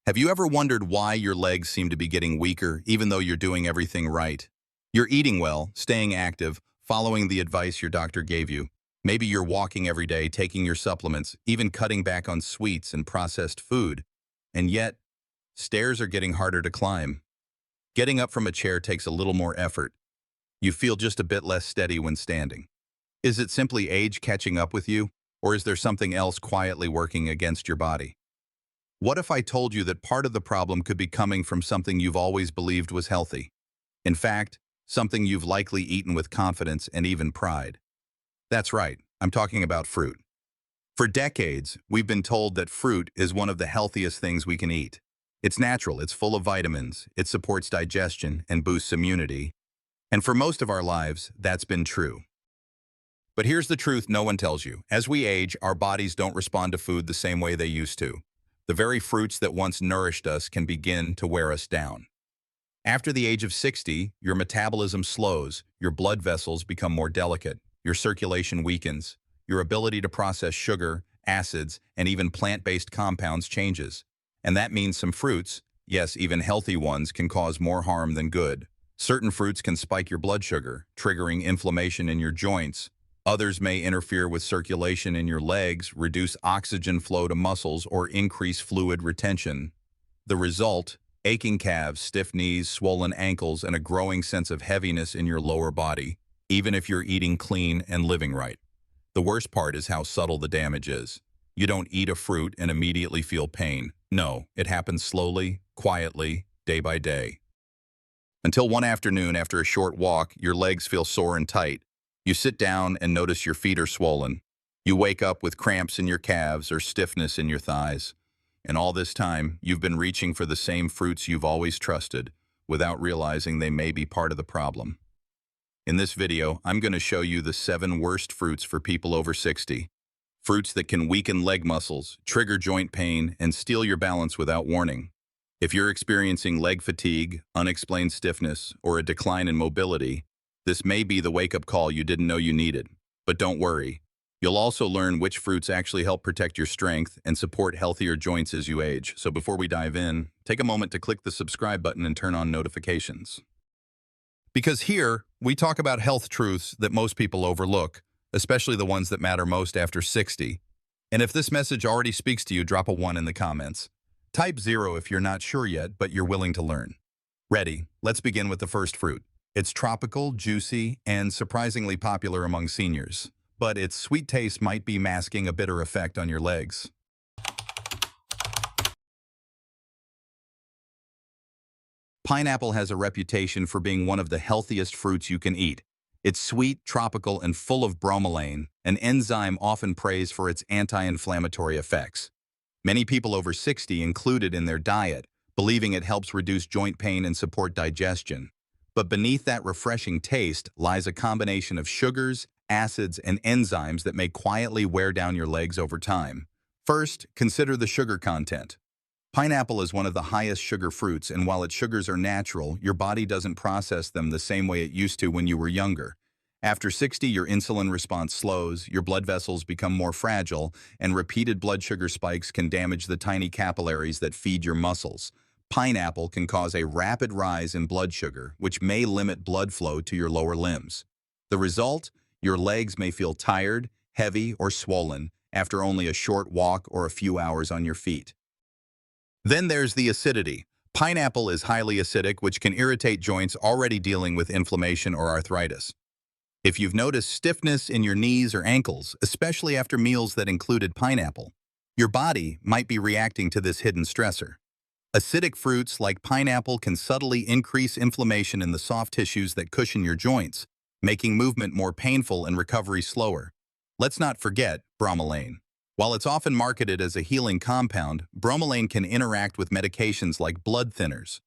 Have you ever wondered why your legs seem to be getting weaker even though you're doing everything right? You're eating well, staying active, following the advice your doctor gave you. Maybe you're walking every day, taking your supplements, even cutting back on sweets and processed food. And yet, stairs are getting harder to climb. Getting up from a chair takes a little more effort. You feel just a bit less steady when standing. Is it simply age catching up with you, or is there something else quietly working against your body? What if I told you that part of the problem could be coming from something you've always believed was healthy? In fact, something you've likely eaten with confidence and even pride. That's right, I'm talking about fruit. For decades, we've been told that fruit is one of the healthiest things we can eat. It's natural, it's full of vitamins, it supports digestion and boosts immunity. And for most of our lives, that's been true. But here's the truth no one tells you. As we age, our bodies don't respond to food the same way they used to. The very fruits that once nourished us can begin to wear us down. After the age of 60, your metabolism slows, your blood vessels become more delicate, your circulation weakens, your ability to process sugar, acids, and even plant-based compounds changes. And that means some fruits, yes, even healthy ones, can cause more harm than good. Certain fruits can spike your blood sugar, triggering inflammation in your joints. Others may interfere with circulation in your legs, reduce oxygen flow to muscles, or increase fluid retention. The result: aching calves, stiff knees, swollen ankles, and a growing sense of heaviness in your lower body, even if you're eating clean and living right. The worst part is how subtle the damage is. You don't eat a fruit and immediately feel pain. No, it happens slowly, quietly, day by day. Until one afternoon, after a short walk, your legs feel sore and tight. You sit down and notice your feet are swollen. You wake up with cramps in your calves or stiffness in your thighs. And all this time, you've been reaching for the same fruits you've always trusted, without realizing they may be part of the problem. In this video, I'm going to show you the 7 worst fruits for people over 60. Fruits that can weaken leg muscles, trigger joint pain, and steal your balance without warning. If you're experiencing leg fatigue, unexplained stiffness, or a decline in mobility, this may be the wake-up call you didn't know you needed. But don't worry. You'll also learn which fruits actually help protect your strength and support healthier joints as you age. So before we dive in, take a moment to click the subscribe button and turn on notifications. Because here, we talk about health truths that most people overlook, especially the ones that matter most after 60. And if this message already speaks to you, drop a 1 in the comments. Type 0 if you're not sure yet, but you're willing to learn. Ready? Let's begin with the first fruit. It's tropical, juicy, and surprisingly popular among seniors. But its sweet taste might be masking a bitter effect on your legs. Pineapple has a reputation for being one of the healthiest fruits you can eat. It's sweet, tropical, and full of bromelain, an enzyme often praised for its anti-inflammatory effects. Many people over 60 include it in their diet, believing it helps reduce joint pain and support digestion. But beneath that refreshing taste lies a combination of sugars, acids, and enzymes that may quietly wear down your legs over time. First, consider the sugar content. Pineapple is one of the highest sugar fruits, and while its sugars are natural, your body doesn't process them the same way it used to when you were younger. After 60, your insulin response slows, your blood vessels become more fragile, and repeated blood sugar spikes can damage the tiny capillaries that feed your muscles. Pineapple can cause a rapid rise in blood sugar, which may limit blood flow to your lower limbs. The result? Your legs may feel tired, heavy, or swollen after only a short walk or a few hours on your feet. Then there's the acidity. Pineapple is highly acidic, which can irritate joints already dealing with inflammation or arthritis. If you've noticed stiffness in your knees or ankles, especially after meals that included pineapple, your body might be reacting to this hidden stressor. Acidic fruits like pineapple can subtly increase inflammation in the soft tissues that cushion your joints, making movement more painful and recovery slower. Let's not forget bromelain. While it's often marketed as a healing compound, bromelain can interact with medications like blood thinners.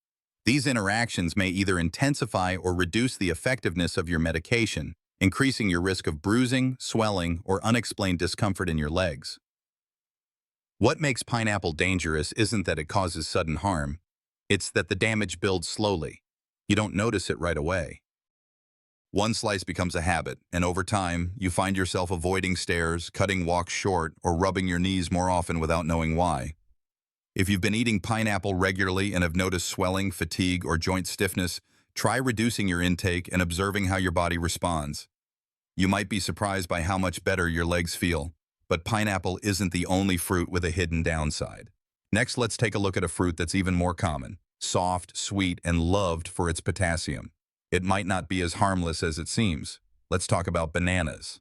These interactions may either intensify or reduce the effectiveness of your medication, increasing your risk of bruising, swelling, or unexplained discomfort in your legs. What makes pineapple dangerous isn't that it causes sudden harm. It's that the damage builds slowly. You don't notice it right away. One slice becomes a habit, and over time, you find yourself avoiding stairs, cutting walks short, or rubbing your knees more often without knowing why. If you've been eating pineapple regularly and have noticed swelling, fatigue, or joint stiffness, try reducing your intake and observing how your body responds. You might be surprised by how much better your legs feel, but pineapple isn't the only fruit with a hidden downside. Next, let's take a look at a fruit that's even more common, soft, sweet, and loved for its potassium. It might not be as harmless as it seems. Let's talk about bananas.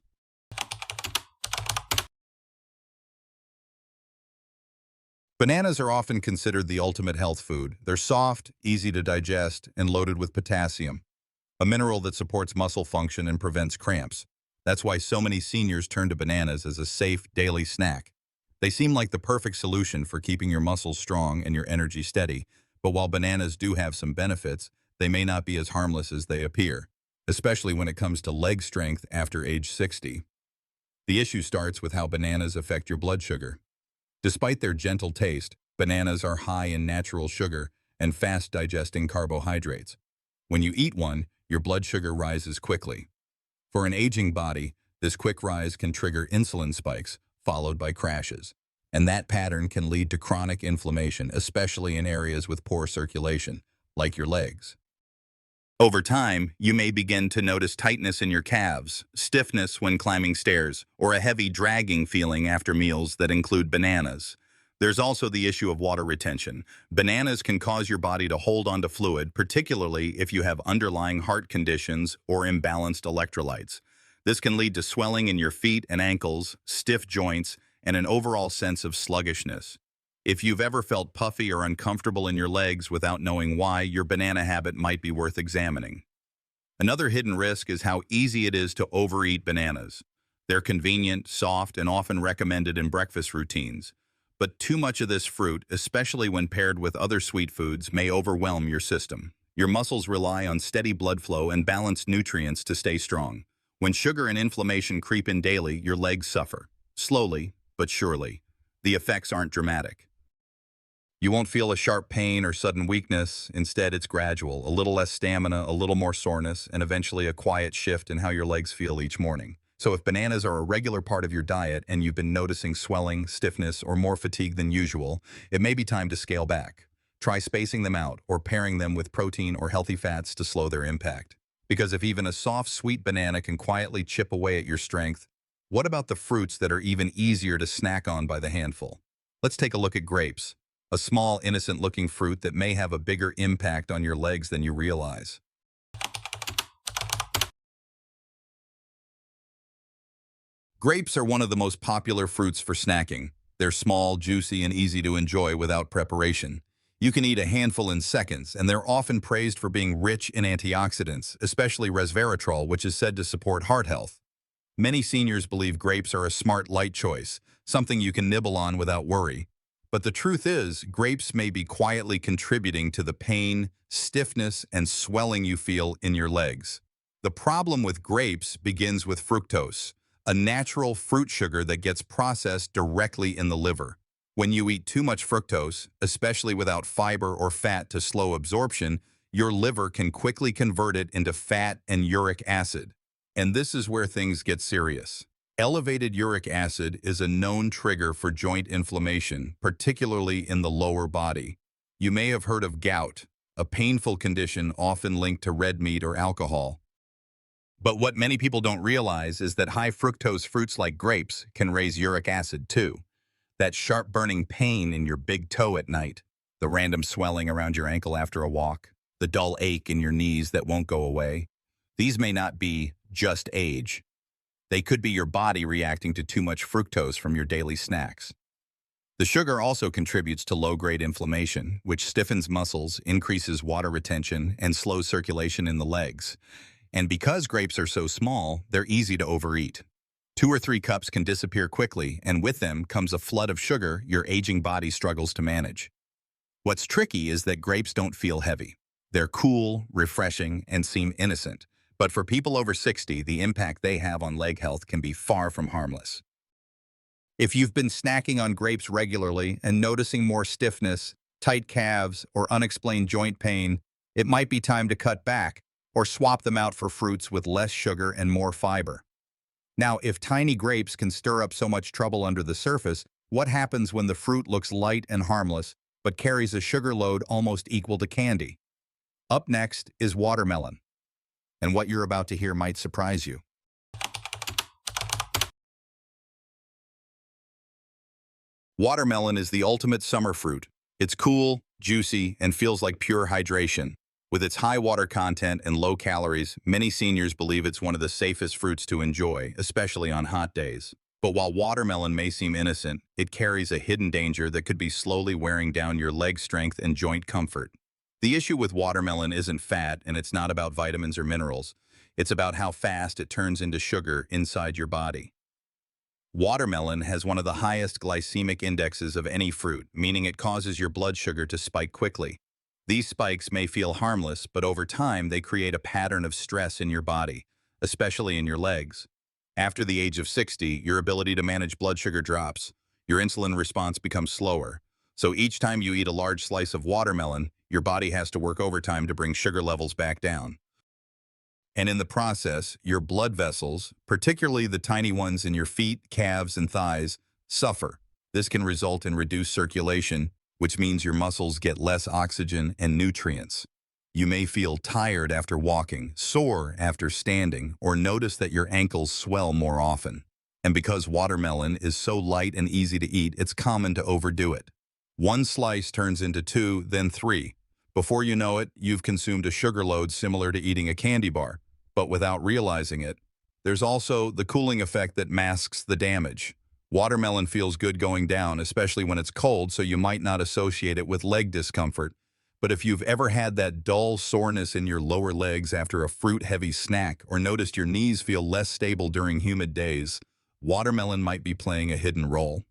Bananas are often considered the ultimate health food. They're soft, easy to digest, and loaded with potassium, a mineral that supports muscle function and prevents cramps. That's why so many seniors turn to bananas as a safe daily snack. They seem like the perfect solution for keeping your muscles strong and your energy steady, but while bananas do have some benefits, they may not be as harmless as they appear, especially when it comes to leg strength after age 60. The issue starts with how bananas affect your blood sugar. Despite their gentle taste, bananas are high in natural sugar and fast-digesting carbohydrates. When you eat one, your blood sugar rises quickly. For an aging body, this quick rise can trigger insulin spikes, followed by crashes. And that pattern can lead to chronic inflammation, especially in areas with poor circulation, like your legs. Over time, you may begin to notice tightness in your calves, stiffness when climbing stairs, or a heavy dragging feeling after meals that include bananas. There's also the issue of water retention. Bananas can cause your body to hold onto fluid, particularly if you have underlying heart conditions or imbalanced electrolytes. This can lead to swelling in your feet and ankles, stiff joints, and an overall sense of sluggishness. If you've ever felt puffy or uncomfortable in your legs without knowing why, your banana habit might be worth examining. Another hidden risk is how easy it is to overeat bananas. They're convenient, soft, and often recommended in breakfast routines. But too much of this fruit, especially when paired with other sweet foods, may overwhelm your system. Your muscles rely on steady blood flow and balanced nutrients to stay strong. When sugar and inflammation creep in daily, your legs suffer. Slowly, but surely. The effects aren't dramatic. You won't feel a sharp pain or sudden weakness. Instead, it's gradual, a little less stamina, a little more soreness, and eventually a quiet shift in how your legs feel each morning. So if bananas are a regular part of your diet and you've been noticing swelling, stiffness, or more fatigue than usual, it may be time to scale back. Try spacing them out or pairing them with protein or healthy fats to slow their impact. Because if even a soft, sweet banana can quietly chip away at your strength, what about the fruits that are even easier to snack on by the handful? Let's take a look at grapes. A small, innocent-looking fruit that may have a bigger impact on your legs than you realize. Grapes are one of the most popular fruits for snacking. They're small, juicy, and easy to enjoy without preparation. You can eat a handful in seconds, and they're often praised for being rich in antioxidants, especially resveratrol, which is said to support heart health. Many seniors believe grapes are a smart, light choice, something you can nibble on without worry. But the truth is, grapes may be quietly contributing to the pain, stiffness, and swelling you feel in your legs. The problem with grapes begins with fructose, a natural fruit sugar that gets processed directly in the liver. When you eat too much fructose, especially without fiber or fat to slow absorption, your liver can quickly convert it into fat and uric acid. And this is where things get serious. Elevated uric acid is a known trigger for joint inflammation, particularly in the lower body. You may have heard of gout, a painful condition often linked to red meat or alcohol. But what many people don't realize is that high fructose fruits like grapes can raise uric acid too. That sharp burning pain in your big toe at night, the random swelling around your ankle after a walk, the dull ache in your knees that won't go away. These may not be just age. They could be your body reacting to too much fructose from your daily snacks. The sugar also contributes to low-grade inflammation, which stiffens muscles, increases water retention, and slows circulation in the legs. And because grapes are so small, they're easy to overeat. 2 or 3 cups can disappear quickly, and with them comes a flood of sugar your aging body struggles to manage. What's tricky is that grapes don't feel heavy. They're cool, refreshing, and seem innocent. But for people over 60, the impact they have on leg health can be far from harmless. If you've been snacking on grapes regularly and noticing more stiffness, tight calves, or unexplained joint pain, it might be time to cut back or swap them out for fruits with less sugar and more fiber. Now, if tiny grapes can stir up so much trouble under the surface, what happens when the fruit looks light and harmless, but carries a sugar load almost equal to candy. Up next is watermelon, and what you're about to hear might surprise you. Watermelon is the ultimate summer fruit. It's cool, juicy, and feels like pure hydration. With its high water content and low calories, many seniors believe it's one of the safest fruits to enjoy, especially on hot days. But while watermelon may seem innocent, it carries a hidden danger that could be slowly wearing down your leg strength and joint comfort. The issue with watermelon isn't fat, and it's not about vitamins or minerals. It's about how fast it turns into sugar inside your body. Watermelon has one of the highest glycemic indexes of any fruit, meaning it causes your blood sugar to spike quickly. These spikes may feel harmless, but over time they create a pattern of stress in your body, especially in your legs. After the age of 60, your ability to manage blood sugar drops. Your insulin response becomes slower. So each time you eat a large slice of watermelon, your body has to work overtime to bring sugar levels back down. And in the process, your blood vessels, particularly the tiny ones in your feet, calves, and thighs, suffer. This can result in reduced circulation, which means your muscles get less oxygen and nutrients. You may feel tired after walking, sore after standing, or notice that your ankles swell more often. And because watermelon is so light and easy to eat, it's common to overdo it. One slice turns into two, then three. Before you know it, you've consumed a sugar load similar to eating a candy bar. But without realizing it, there's also the cooling effect that masks the damage. Watermelon feels good going down, especially when it's cold, so you might not associate it with leg discomfort. But if you've ever had that dull soreness in your lower legs after a fruit-heavy snack or noticed your knees feel less stable during humid days, watermelon might be playing a hidden role.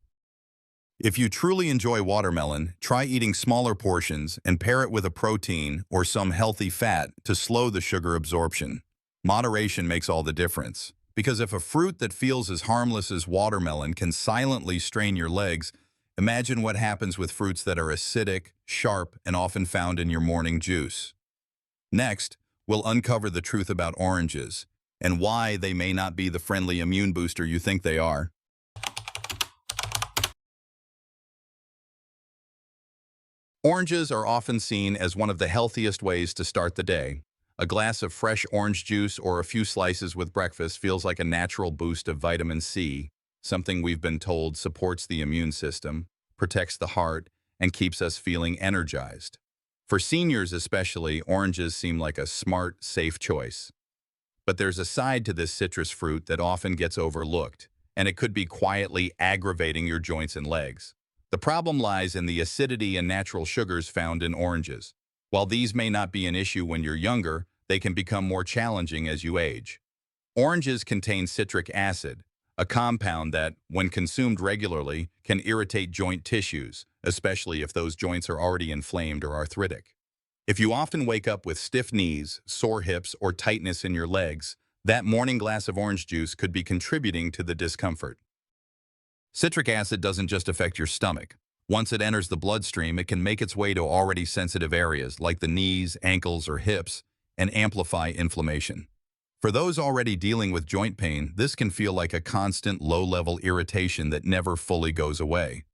If you truly enjoy watermelon, try eating smaller portions and pair it with a protein or some healthy fat to slow the sugar absorption. Moderation makes all the difference, because if a fruit that feels as harmless as watermelon can silently strain your legs, imagine what happens with fruits that are acidic, sharp, and often found in your morning juice. Next, we'll uncover the truth about oranges and why they may not be the friendly immune booster you think they are. Oranges are often seen as one of the healthiest ways to start the day. A glass of fresh orange juice or a few slices with breakfast feels like a natural boost of vitamin C, something we've been told supports the immune system, protects the heart, and keeps us feeling energized. For seniors especially, oranges seem like a smart, safe choice. But there's a side to this citrus fruit that often gets overlooked, and it could be quietly aggravating your joints and legs. The problem lies in the acidity and natural sugars found in oranges. While these may not be an issue when you're younger, they can become more challenging as you age. Oranges contain citric acid, a compound that, when consumed regularly, can irritate joint tissues, especially if those joints are already inflamed or arthritic. If you often wake up with stiff knees, sore hips, or tightness in your legs, that morning glass of orange juice could be contributing to the discomfort. Citric acid doesn't just affect your stomach. Once it enters the bloodstream, it can make its way to already sensitive areas like the knees, ankles, or hips, and amplify inflammation. For those already dealing with joint pain, this can feel like a constant low-level irritation that never fully goes away.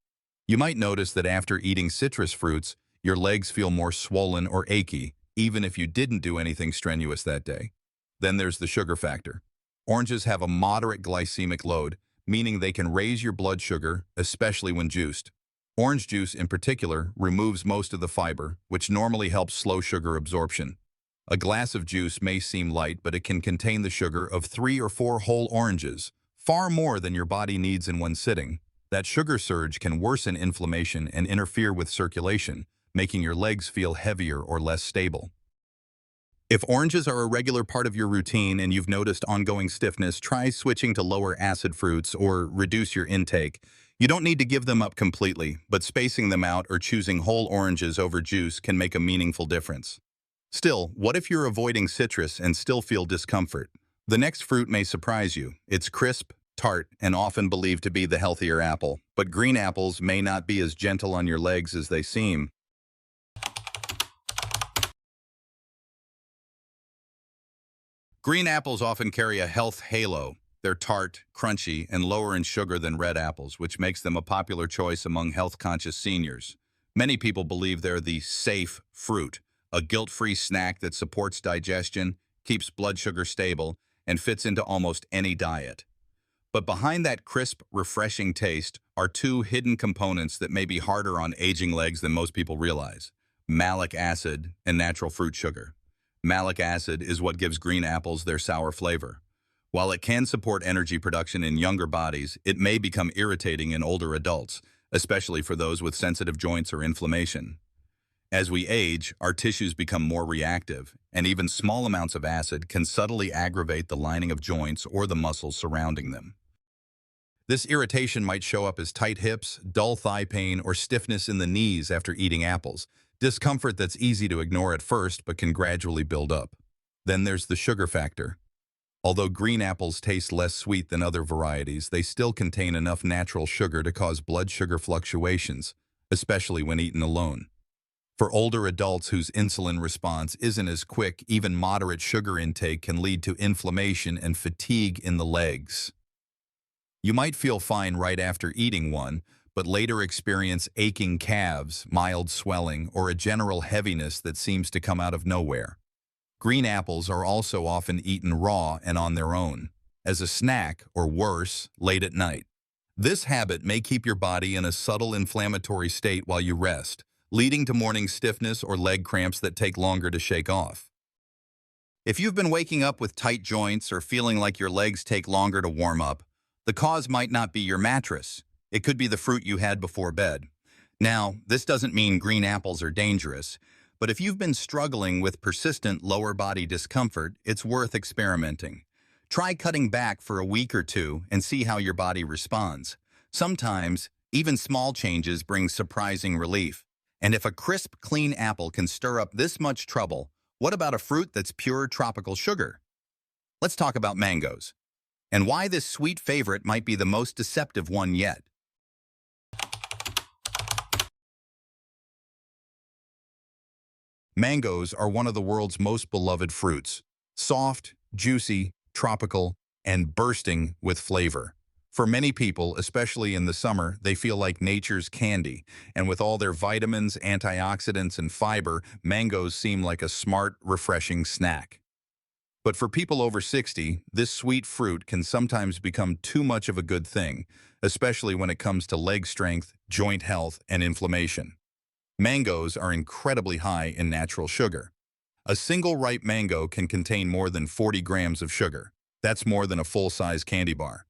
You might notice that after eating citrus fruits, your legs feel more swollen or achy, even if you didn't do anything strenuous that day. Then there's the sugar factor. Oranges have a moderate glycemic load, meaning they can raise your blood sugar, especially when juiced. Orange juice, in particular, removes most of the fiber, which normally helps slow sugar absorption. A glass of juice may seem light, but it can contain the sugar of 3 or 4 whole oranges, far more than your body needs in one sitting. That sugar surge can worsen inflammation and interfere with circulation, making your legs feel heavier or less stable. If oranges are a regular part of your routine and you've noticed ongoing stiffness, try switching to lower acid fruits or reduce your intake. You don't need to give them up completely, but spacing them out or choosing whole oranges over juice can make a meaningful difference. Still, what if you're avoiding citrus and still feel discomfort? The next fruit may surprise you. It's crisp, tart, and often believed to be the healthier apple. But green apples may not be as gentle on your legs as they seem. Green apples often carry a health halo. They're tart, crunchy, and lower in sugar than red apples, which makes them a popular choice among health-conscious seniors. Many people believe they're the safe fruit, a guilt-free snack that supports digestion, keeps blood sugar stable, and fits into almost any diet. But behind that crisp, refreshing taste are two hidden components that may be harder on aging legs than most people realize: malic acid and natural fruit sugar. Malic acid is what gives green apples their sour flavor. While it can support energy production in younger bodies, it may become irritating in older adults, especially for those with sensitive joints or inflammation. As we age, our tissues become more reactive, and even small amounts of acid can subtly aggravate the lining of joints or the muscles surrounding them. This irritation might show up as tight hips, dull thigh pain, or stiffness in the knees after eating apples, discomfort that's easy to ignore at first but can gradually build up. Then there's the sugar factor. Although green apples taste less sweet than other varieties, they still contain enough natural sugar to cause blood sugar fluctuations, especially when eaten alone. For older adults whose insulin response isn't as quick, even moderate sugar intake can lead to inflammation and fatigue in the legs. You might feel fine right after eating one, but later experience aching calves, mild swelling, or a general heaviness that seems to come out of nowhere. Green apples are also often eaten raw and on their own, as a snack or worse, late at night. This habit may keep your body in a subtle inflammatory state while you rest, leading to morning stiffness or leg cramps that take longer to shake off. If you've been waking up with tight joints or feeling like your legs take longer to warm up, the cause might not be your mattress. It could be the fruit you had before bed. Now, this doesn't mean green apples are dangerous, but if you've been struggling with persistent lower body discomfort, it's worth experimenting. Try cutting back for a week or two and see how your body responds. Sometimes, even small changes bring surprising relief. And if a crisp, clean apple can stir up this much trouble, what about a fruit that's pure tropical sugar? Let's talk about mangoes, and why this sweet favorite might be the most deceptive one yet. Mangoes are one of the world's most beloved fruits. Soft, juicy, tropical, and bursting with flavor. For many people, especially in the summer, they feel like nature's candy, and with all their vitamins, antioxidants, and fiber, mangoes seem like a smart, refreshing snack. But for people over 60, this sweet fruit can sometimes become too much of a good thing, especially when it comes to leg strength, joint health, and inflammation. Mangoes are incredibly high in natural sugar. A single ripe mango can contain more than 40 grams of sugar. That's more than a full-size candy bar.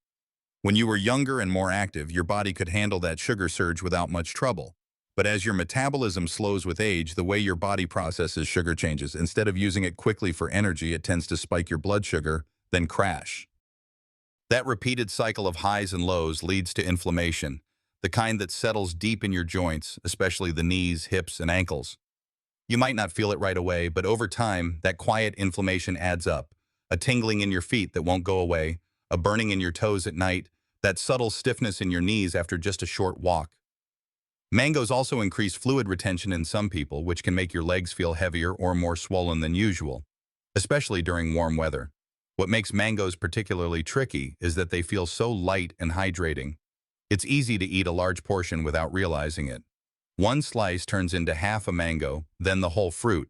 When you were younger and more active, your body could handle that sugar surge without much trouble. But as your metabolism slows with age, the way your body processes sugar changes. Instead of using it quickly for energy, it tends to spike your blood sugar, then crash. That repeated cycle of highs and lows leads to inflammation, the kind that settles deep in your joints, especially the knees, hips, and ankles. You might not feel it right away, but over time, that quiet inflammation adds up. A tingling in your feet that won't go away, a burning in your toes at night, that subtle stiffness in your knees after just a short walk. Mangoes also increase fluid retention in some people, which can make your legs feel heavier or more swollen than usual, especially during warm weather. What makes mangoes particularly tricky is that they feel so light and hydrating. It's easy to eat a large portion without realizing it. One slice turns into half a mango, then the whole fruit.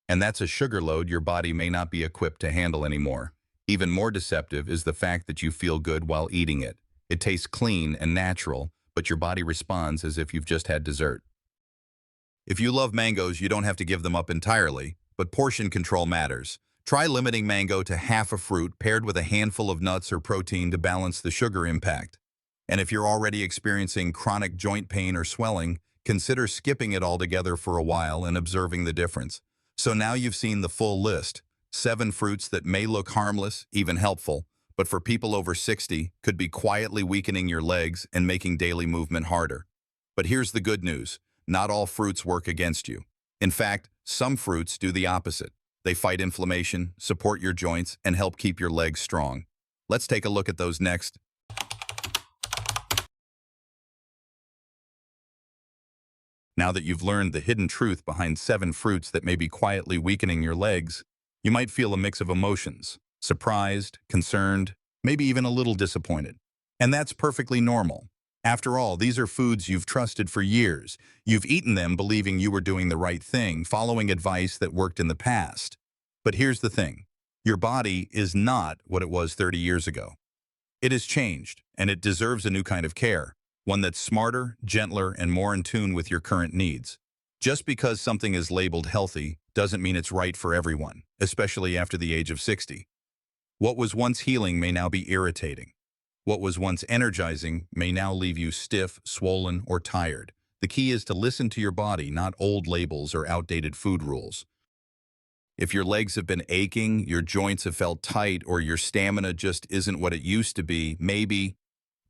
And that's a sugar load your body may not be equipped to handle anymore. Even more deceptive is the fact that you feel good while eating it. It tastes clean and natural, but your body responds as if you've just had dessert. If you love mangoes, you don't have to give them up entirely, but portion control matters. Try limiting mango to half a fruit paired with a handful of nuts or protein to balance the sugar impact. And if you're already experiencing chronic joint pain or swelling, consider skipping it altogether for a while and observing the difference. So now you've seen the full list. 7 fruits that may look harmless, even helpful, but for people over 60, could be quietly weakening your legs and making daily movement harder. But here's the good news. Not all fruits work against you. In fact, some fruits do the opposite. They fight inflammation, support your joints, and help keep your legs strong. Let's take a look at those next. Now that you've learned the hidden truth behind 7 fruits that may be quietly weakening your legs, you might feel a mix of emotions: surprised, concerned, maybe even a little disappointed. And that's perfectly normal. After all, these are foods you've trusted for years. You've eaten them believing you were doing the right thing, following advice that worked in the past. But here's the thing. Your body is not what it was 30 years ago. It has changed, and it deserves a new kind of care, one that's smarter, gentler, and more in tune with your current needs. Just because something is labeled healthy doesn't mean it's right for everyone, especially after the age of 60. What was once healing may now be irritating. What was once energizing may now leave you stiff, swollen, or tired. The key is to listen to your body, not old labels or outdated food rules. If your legs have been aching, your joints have felt tight, or your stamina just isn't what it used to be, maybe,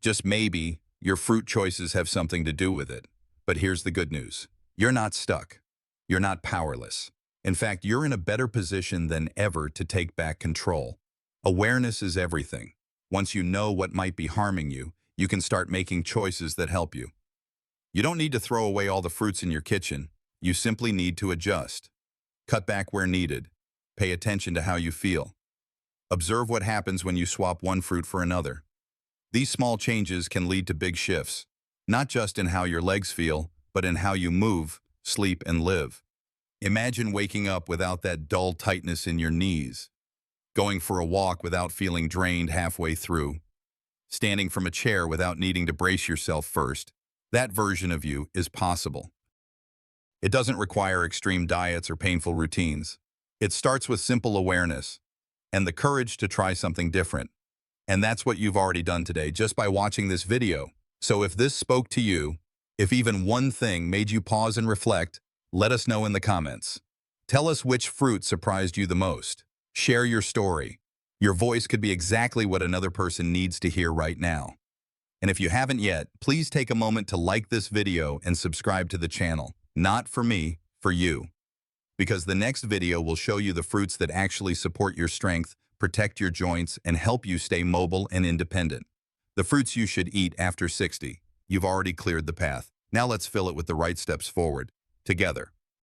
just maybe, your fruit choices have something to do with it. But here's the good news. You're not stuck. You're not powerless. In fact, you're in a better position than ever to take back control. Awareness is everything. Once you know what might be harming you, you can start making choices that help you. You don't need to throw away all the fruits in your kitchen. You simply need to adjust. Cut back where needed. Pay attention to how you feel. Observe what happens when you swap one fruit for another. These small changes can lead to big shifts, not just in how your legs feel, but in how you move, sleep, and live. Imagine waking up without that dull tightness in your knees, going for a walk without feeling drained halfway through, standing from a chair without needing to brace yourself first. That version of you is possible. It doesn't require extreme diets or painful routines. It starts with simple awareness and the courage to try something different. And that's what you've already done today just by watching this video. So if this spoke to you, if even one thing made you pause and reflect, let us know in the comments. Tell us which fruit surprised you the most. Share your story. Your voice could be exactly what another person needs to hear right now. And if you haven't yet, please take a moment to like this video and subscribe to the channel. Not for me, for you. Because the next video will show you the fruits that actually support your strength, protect your joints, and help you stay mobile and independent. The fruits you should eat after 60. You've already cleared the path. Now let's fill it with the right steps forward. Together.